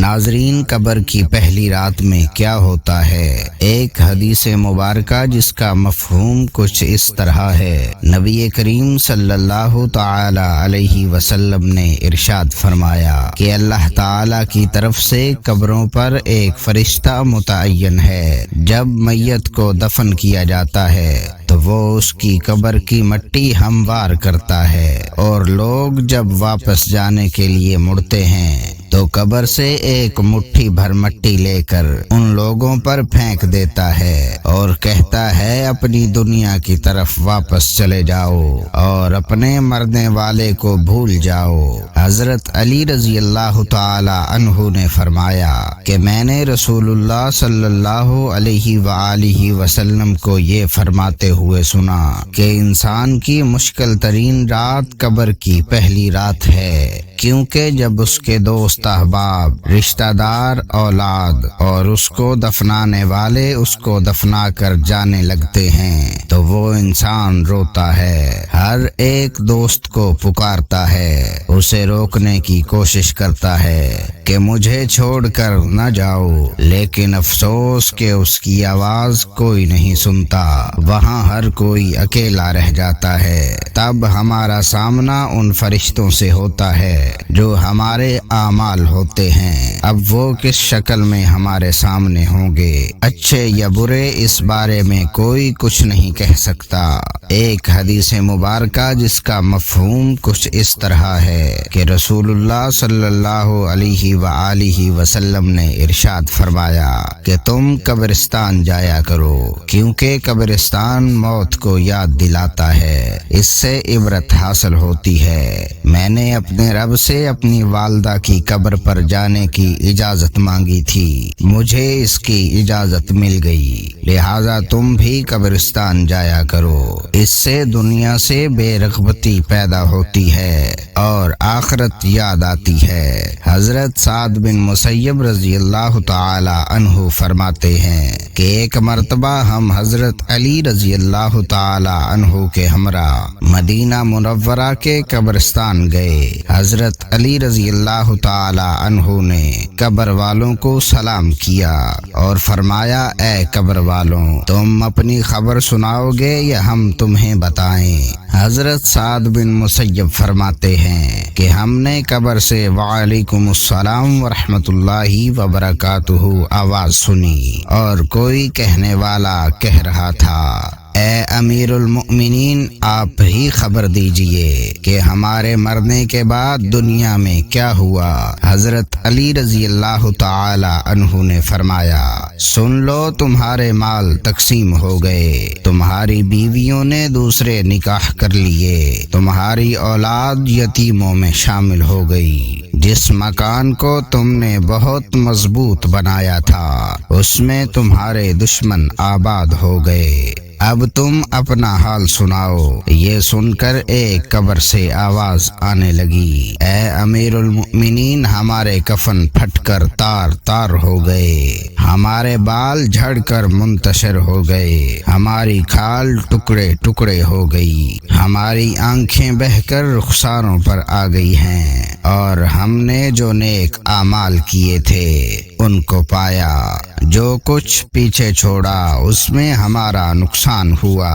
ناظرین، قبر کی پہلی رات میں کیا ہوتا ہے؟ ایک حدیث مبارکہ جس کا مفہوم کچھ اس طرح ہے۔ نبی کریم صلی اللہ تعالی علیہ وسلم نے ارشاد فرمایا کہ اللہ تعالی کی طرف سے قبروں پر ایک فرشتہ متعین ہے۔ جب میت کو دفن کیا جاتا ہے تو وہ اس کی قبر کی مٹی ہموار کرتا ہے، اور لوگ جب واپس جانے کے لیے مڑتے ہیں تو قبر سے ایک مٹھی بھر مٹی لے کر ان لوگوں پر پھینک دیتا ہے اور کہتا ہے اپنی دنیا کی طرف واپس چلے جاؤ اور اپنے مرنے والے کو بھول جاؤ۔ حضرت علی رضی اللہ تعالی عنہ نے فرمایا کہ میں نے رسول اللہ صلی اللہ علیہ وآلہ وسلم کو یہ فرماتے ہوئے سنا کہ انسان کی مشکل ترین رات قبر کی پہلی رات ہے، کیونکہ جب اس کے دوست احباب، رشتہ دار، اولاد اور اس کو دفنانے والے اس کو دفنا کر جانے لگتے ہیں تو وہ انسان روتا ہے، ہر ایک دوست کو پکارتا ہے، اسے روکنے کی کوشش کرتا ہے کہ مجھے چھوڑ کر نہ جاؤ، لیکن افسوس کہ اس کی آواز کوئی نہیں سنتا، وہاں ہر کوئی اکیلا رہ جاتا ہے۔ تب ہمارا سامنا ان فرشتوں سے ہوتا ہے جو ہمارے اعمال ہوتے ہیں۔ اب وہ کس شکل میں ہمارے سامنے ہوں گے، اچھے یا برے، اس بارے میں کوئی کچھ نہیں کہہ سکتا۔ ایک حدیث مبارکہ جس کا مفہوم کچھ اس طرح ہے کہ رسول اللہ صلی اللہ علیہ وآلہ وسلم نے ارشاد فرمایا کہ تم قبرستان جایا کرو، کیونکہ قبرستان موت کو یاد دلاتا ہے، اس سے عبرت حاصل ہوتی ہے۔ میں نے اپنے رب سے اپنی والدہ کی قبر پر جانے کی اجازت مانگی تھی، مجھے اس کی اجازت مل گئی، لہذا تم بھی قبرستان جایا کرو۔ اس سے دنیا سے بے رغبتی پیدا ہوتی ہے اور آخرت یاد آتی ہے۔ حضرت سعد بن مسیب رضی اللہ تعالی عنہ فرماتے ہیں کہ ایک مرتبہ ہم حضرت علی رضی اللہ تعالی عنہ کے ہمراہ مدینہ منورہ کے قبرستان گئے۔ حضرت علی رضی اللہ تعالی عنہ نے قبر والوں کو سلام کیا اور فرمایا، اے قبر والوں، تم اپنی خبر سناؤ گے یا ہم تمہیں بتائیں؟ حضرت سعد بن مسیب فرماتے ہیں کہ ہم نے قبر سے وعلیکم السلام ورحمۃ اللہ وبرکاتہ آواز سنی، اور کوئی کہنے والا کہہ رہا تھا، اے امیر المؤمنین، آپ ہی خبر دیجئے کہ ہمارے مرنے کے بعد دنیا میں کیا ہوا؟ حضرت علی رضی اللہ تعالی عنہ نے فرمایا، سن لو، تمہارے مال تقسیم ہو گئے، تمہاری بیویوں نے دوسرے نکاح کر لیے، تمہاری اولاد یتیموں میں شامل ہو گئی، جس مکان کو تم نے بہت مضبوط بنایا تھا اس میں تمہارے دشمن آباد ہو گئے، اب تم اپنا حال سناؤ۔ یہ سن کر ایک قبر سے آواز آنے لگی، اے امیر المؤمنین، ہمارے کفن پھٹ کر تار تار ہو گئے، ہمارے بال جھڑ کر منتشر ہو گئے، ہماری کھال ٹکڑے ٹکڑے ہو گئی، ہماری آنکھیں بہہ کر رخساروں پر آ گئی ہیں، اور ہم نے جو نیک اعمال کیے تھے ان کو پایا، جو کچھ پیچھے چھوڑا اس میں ہمارا نقصان ہوا۔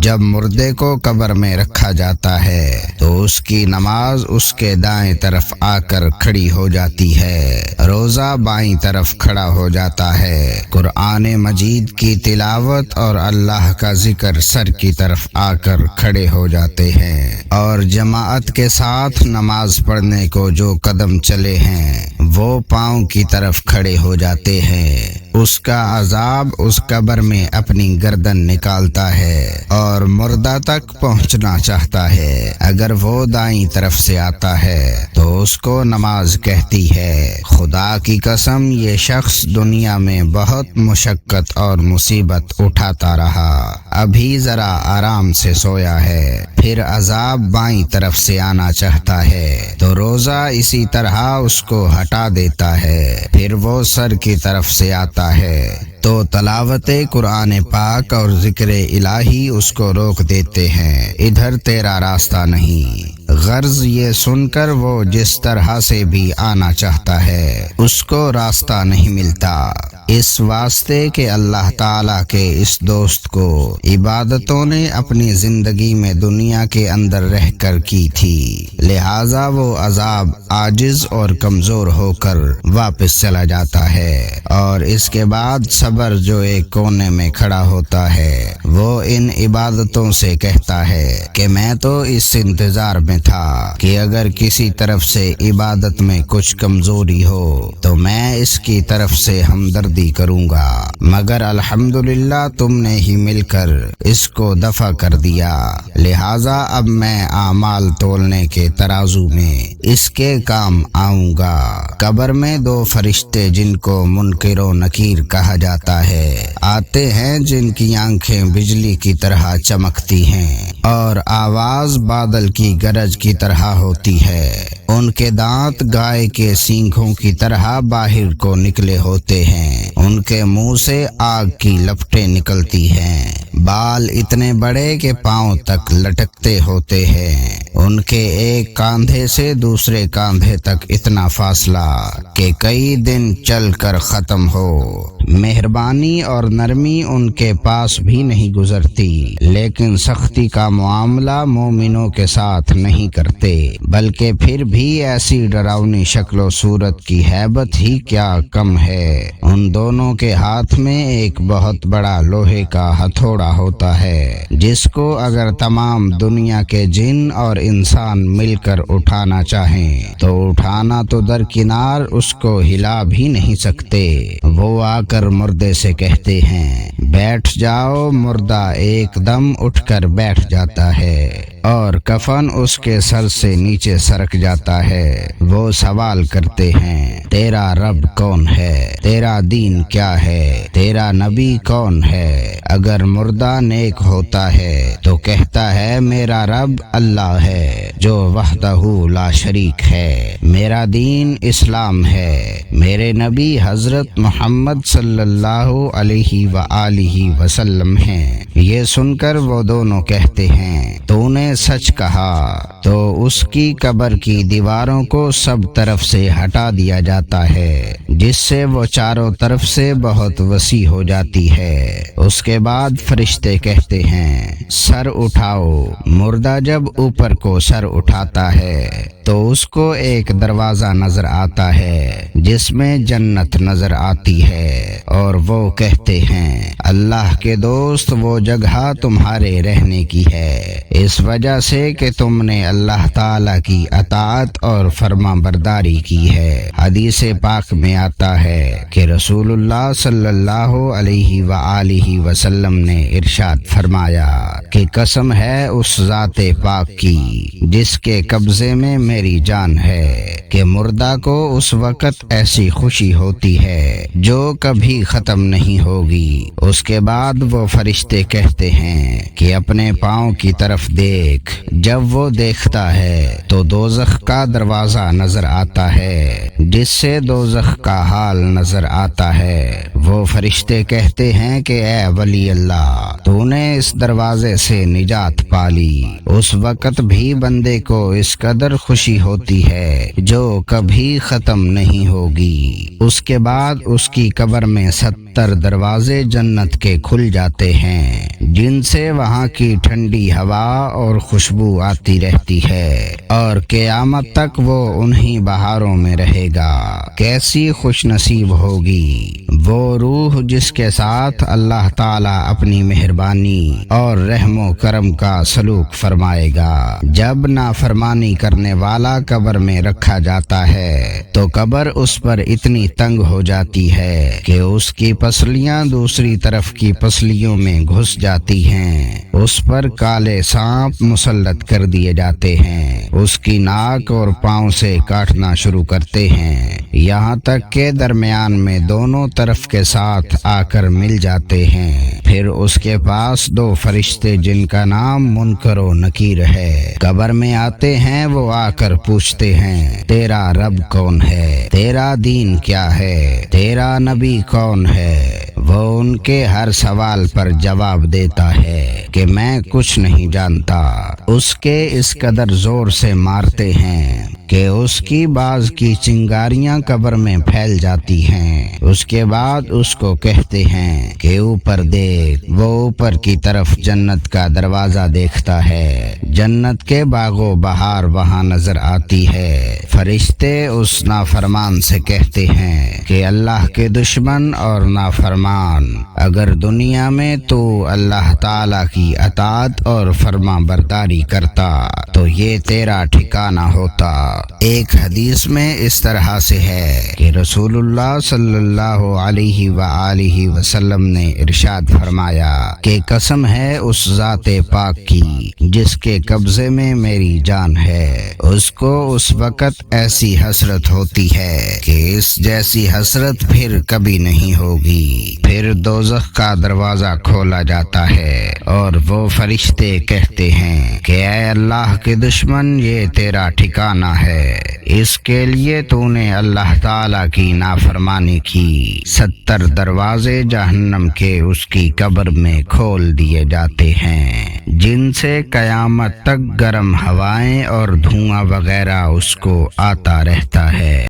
جب مردے کو قبر میں رکھا جاتا ہے تو اس کی نماز اس کے دائیں طرف آ کر کھڑی ہو جاتی ہے، روزہ بائیں طرف کھڑا ہو جاتا ہے، قرآن مجید کی تلاوت اور اللہ کا ذکر سر کی طرف آ کر کھڑے ہو جاتے ہیں، اور جماعت کے ساتھ نماز پڑھنے کو جو قدم چلے ہیں وہ پاؤں کی طرف کھڑے ہو جاتے ہیں۔ اس کا عذاب اس قبر میں اپنی گردن نکالتا ہے اور مردہ تک پہنچنا چاہتا ہے، اگر وہ دائیں طرف سے آتا ہے تو اس کو نماز کہتی ہے۔ خدا کی قسم، یہ شخص دنیا میں بہت مشقت اور مصیبت اٹھاتا رہا، ابھی ذرا آرام سے سویا ہے، پھر عذاب بائیں طرف سے آنا چاہتا ہے تو روزہ اسی طرح اس کو ہٹا دیتا ہے، پھر وہ سر کی طرف سے آتا ہے تو تلاوت قرآن پاک اور ذکر الہی اس کو روک دیتے ہیں، ادھر تیرا راستہ نہیں۔ غرض یہ سن کر وہ جس طرح سے بھی آنا چاہتا ہے اس کو راستہ نہیں ملتا، اس واسطے کہ اللہ تعالیٰ کے اس دوست کو عبادتوں نے اپنی زندگی میں دنیا کے اندر رہ کر کی تھی، لہذا وہ عذاب عاجز اور کمزور ہو کر واپس چلا جاتا ہے، اور اس کے بعد صبر جو ایک کونے میں کھڑا ہوتا ہے وہ ان عبادتوں سے کہتا ہے کہ میں تو اس انتظار میں تھا کہ اگر کسی طرف سے عبادت میں کچھ کمزوری ہو تو میں اس کی طرف سے ہمدردی کروں گا، مگر الحمدللہ تم نے ہی مل کر اس کو دفع کر دیا، لہذا اب میں اعمال تولنے کے ترازو میں اس کے کام آؤں گا۔ قبر میں دو فرشتے جن کو منکر و نکیر کہا جاتا ہے آتے ہیں، جن کی آنکھیں بجلی کی طرح چمکتی ہیں اور آواز بادل کی گرج کی طرح ہوتی ہے، ان کے دانت گائے کے سینگوں کی طرح باہر کو نکلے ہوتے ہیں، ان کے منہ سے آگ کی لپٹیں نکلتی ہیں، بال اتنے بڑے کہ پاؤں تک لٹکتے ہوتے ہیں، ان کے ایک کاندھے سے دوسرے کاندھے تک اتنا فاصلہ کہ کئی دن چل کر ختم ہو۔ مہربانی اور نرمی ان کے پاس بھی نہیں گزرتی، لیکن سختی کا معاملہ مومنوں کے ساتھ نہیں کرتے، بلکہ پھر بھی ایسی ڈراؤنی شکل و صورت کی ہیبت ہی کیا کم ہے۔ ان دونوں کے ہاتھ میں ایک بہت بڑا لوہے کا ہتھوڑا ہوتا ہے، جس کو اگر تمام دنیا کے جن اور انسان مل کر اٹھانا چاہیں تو اٹھانا تو درکنار اس کو ہلا بھی نہیں سکتے۔ وہ آ کر مردے سے کہتے ہیں بیٹھ جاؤ، مردہ ایک دم اٹھ کر بیٹھ جاتا ہے اور کفن اس کے سر سے نیچے سرک جاتا ہے۔ وہ سوال کرتے ہیں تیرا رب کون ہے، تیرا دین کیا ہے، تیرا نبی کون ہے؟ اگر مردہ نیک ہوتا ہے تو کہتا ہے میرا رب اللہ ہے جو وحدہ لا شریک ہے، میرا دین اسلام ہے، میرے نبی حضرت محمد صلی اللہ علیہ وآلہ وسلم ہیں۔ یہ سن کر وہ دونوں کہتے ہیں تو نے سچ کہا۔ تو اس کی قبر کی دیواروں کو سب طرف سے ہٹا دیا جاتا ہے، جس سے وہ چاروں طرف سے بہت وسیع ہو جاتی ہے۔ اس کے بعد فرشتے کہتے ہیں سر اٹھاؤ۔ مردہ جب اوپر کو سر اٹھاتا ہے تو اس کو ایک دروازہ نظر آتا ہے جس میں جنت نظر آتی ہے، اور وہ کہتے ہیں اللہ کے دوست وہ جگہ تمہارے رہنے کی ہے، اس وجہ سے کہ تم نے اللہ تعالی کی اطاعت اور فرما برداری کی ہے۔ حدیث پاک میں آتا ہے کہ رسول اللہ صلی اللہ علیہ وآلہ وسلم نے ارشاد فرمایا کہ قسم ہے اس ذات پاک کی جس کے قبضے میں میری جان ہے کہ مردہ کو اس وقت ایسی خوشی ہوتی ہے جو کبھی ختم نہیں ہوگی۔ اس کے بعد وہ فرشتے کہتے ہیں کہ اپنے پاؤں کی طرف دیکھ۔ جب وہ دیکھتا ہے تو دوزخ کا دروازہ نظر آتا ہے جس سے دوزخ کا حال نظر آتا ہے۔ وہ فرشتے کہتے ہیں کہ اے ولی اللہ، تو نے اس دروازے سے نجات پالی۔ اس وقت بھی بندے کو اس قدر خوشی ہوتی ہے جو کبھی ختم نہیں ہوگی۔ اس کے بعد اس کی قبر میں 70 دروازے جنت کے کھل جاتے ہیں جن سے وہاں کی ٹھنڈی ہوا اور خوشبو آتی رہتی ہے، اور قیامت تک وہ انہی بہاروں میں رہے گا۔ کیسی خوش نصیب ہوگی وہ روح جس کے ساتھ اللہ تعالیٰ اپنی مہربانی اور رحم و کرم کا سلوک فرمائے گا۔ جب نافرمانی کرنے والا قبر میں رکھا جاتا ہے تو قبر اس پر اتنی تنگ ہو جاتی ہے کہ اس کی پسلیاں دوسری طرف کی پسلیوں میں گھس جاتی ہیں، اس پر کالے سانپ مسلط کر دیے جاتے ہیں، اس کی ناک اور پاؤں سے کاٹنا شروع کرتے ہیں، یہاں تک کہ درمیان میں دونوں طرف کے ساتھ آ کر مل جاتے ہیں۔ پھر اس کے پاس 2 فرشتے جن کا نام منکر و نکیر ہے قبر میں آتے ہیں۔ وہ آ کر پوچھتے ہیں تیرا رب کون ہے، تیرا دین کیا ہے، تیرا نبی کون ہے؟ ہے، وہ ان کے ہر سوال پر جواب دیتا ہے کہ میں کچھ نہیں جانتا۔ اس کے اس قدر زور سے مارتے ہیں کہ اس کی بعض کی چنگاریاں قبر میں پھیل جاتی ہیں۔ اس کے بعد اس کو کہتے ہیں کہ اوپر دیکھ۔ وہ اوپر کی طرف جنت کا دروازہ دیکھتا ہے، جنت کے باغ و بہار وہاں نظر آتی ہے۔ فرشتے اس نافرمان سے کہتے ہیں کہ اللہ کے دشمن اور نافرمان، اگر دنیا میں تو اللہ تعالی کی اطاعت اور فرما برداری کرتا تو یہ تیرا ٹھکانہ ہوتا۔ ایک حدیث میں اس طرح سے ہے کہ رسول اللہ صلی اللہ علیہ وآلہ وسلم نے ارشاد فرمایا کہ قسم ہے اس ذات پاک کی جس کے قبضے میں میری جان ہے، اس کو اس وقت ایسی حسرت ہوتی ہے کہ اس جیسی حسرت پھر کبھی نہیں ہوگی۔ پھر دوزخ کا دروازہ کھولا جاتا ہے اور وہ فرشتے کہتے ہیں کہ اے اللہ کے دشمن، یہ تیرا ٹھکانہ ہے، اس کے لیے تو نے اللہ تعالی کی نافرمانی کی۔ 70 دروازے جہنم کے اس کی قبر میں کھول دیے جاتے ہیں، جن سے قیامت تک گرم ہوائیں اور دھواں وغیرہ اس کو آتا رہتا ہے۔